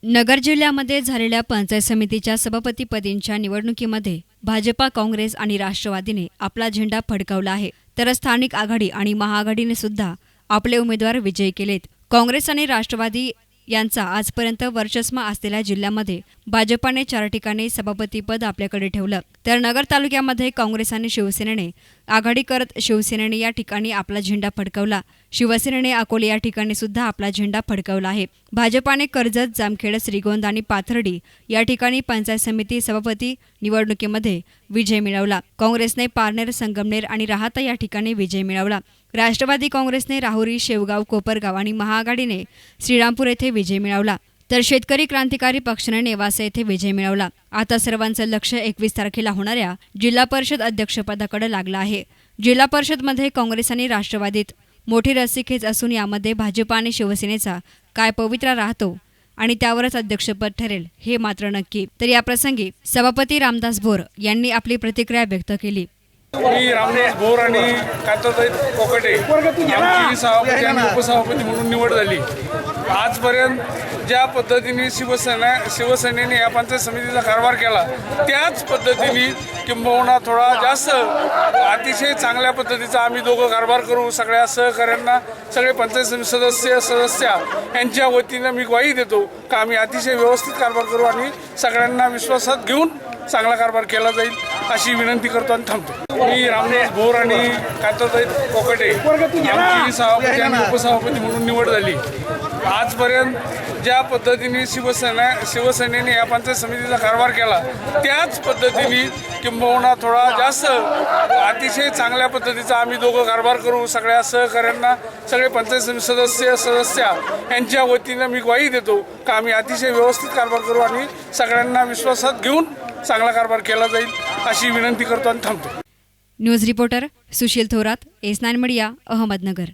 नगर जिल्ह्यामध्ये झालेल्या पंचायत समितीच्या सभापतीपदींच्या निवडणुकीमध्ये भाजपा, काँग्रेस आणि राष्ट्रवादीने आपला झेंडा फडकावला आहे, तर स्थानिक आघाडी आणि महाआघाडीने सुद्धा आपले उमेदवार विजयी केलेत। काँग्रेस आणि राष्ट्रवादी यांचा आजपर्यंत वर्चस्व असलेल्या जिल्ह्यामध्ये भाजपाने 4 ठिकाणी सभापतीपद आपल्याकडे ठेवलं, तर नगर तालुक्यामध्ये काँग्रेस आणि शिवसेनेने आघाडी करत शिवसेनेने या ठिकाणी आपला झेंडा फडकावला। शिवसेनेने अकोले या ठिकाणी सुद्धा आपला झेंडा फडकावला आहे। भाजपाने कर्जत, जामखेड, श्रीगोंदा आणि पाथर्डी या ठिकाणी पंचायत समिती सभापती निवडणुकीमध्ये विजय मिळवला। काँग्रेसने पारनेर, संगमनेर आणि राहाता या ठिकाणी विजय मिळवला। राष्ट्रवादी काँग्रेसने राहुरी, शेवगाव, कोपरगाव आणि महाआघाडीने श्रीरामपूर येथे विजय मिळवला, तर शेतकरी क्रांतिकारी पक्षाने नेवासा येथे विजय मिळवला। आता सर्वांचं लक्ष 21 तारखेला होणाऱ्या जिल्हा परिषद अध्यक्षपदाकडे लागलं आहे। जिल्हा परिषदमध्ये काँग्रेस आणि राष्ट्रवादीत मोठी रस्सीखेच असून यामध्ये भाजप आणि शिवसेनेचा काय पवित्रा राहतो आणि त्यावरच अध्यक्षपद ठरेल हे मात्र नक्की। तर या प्रसंगी सभापती रामदास भोर यांनी आपली प्रतिक्रिया व्यक्त केली। मी रामदास भोर आणि कांताताई कोकटे यांची सभापती आणि उपसभापती म्हणून निवड झाली। आजपर्यंत ज्या पद्धतीने शिवसेनेने या पंचायत समितीचा कारभार केला त्याच पद्धतीने किंबहुना थोडा जास्त अतिशय चांगल्या पद्धतीचा आम्ही दोघं कारभार करू। सगळ्या सहकाऱ्यांना, सगळे पंचायत समिती सदस्य यांच्या वतीनं मी ग्वाही देतो की आम्ही अतिशय व्यवस्थित कारभार करू आणि सगळ्यांना विश्वासात घेऊन चांगला कारभार केला जाईल अशी विनंती करतो आणि थांबतो। मी रामदास भोर आणि कांताताई कोकटे यांची सभापती आणि उपसभापती म्हणून निवड झाली। आजपर्यंत ज्या पद्धतीने शिवसेनेने या पंचायत समितीचा कारभार केला त्याच पद्धतीने किंबहुना थोडा जास्त अतिशय चांगल्या पद्धतीचा आम्ही दोघं कारभार करू। सगळ्या सहकाऱ्यांना, सगळे पंचायत समिती सदस्य यांच्या वतीनं मी ग्वाही देतो की आम्ही अतिशय व्यवस्थित कारभार करू आणि सगळ्यांना विश्वासात घेऊन चांगला कारभार केला जाईल अशी विनंती करतो आणि थांबतो। News reporter Sushil Thorat, S9 media, Ahmednagar.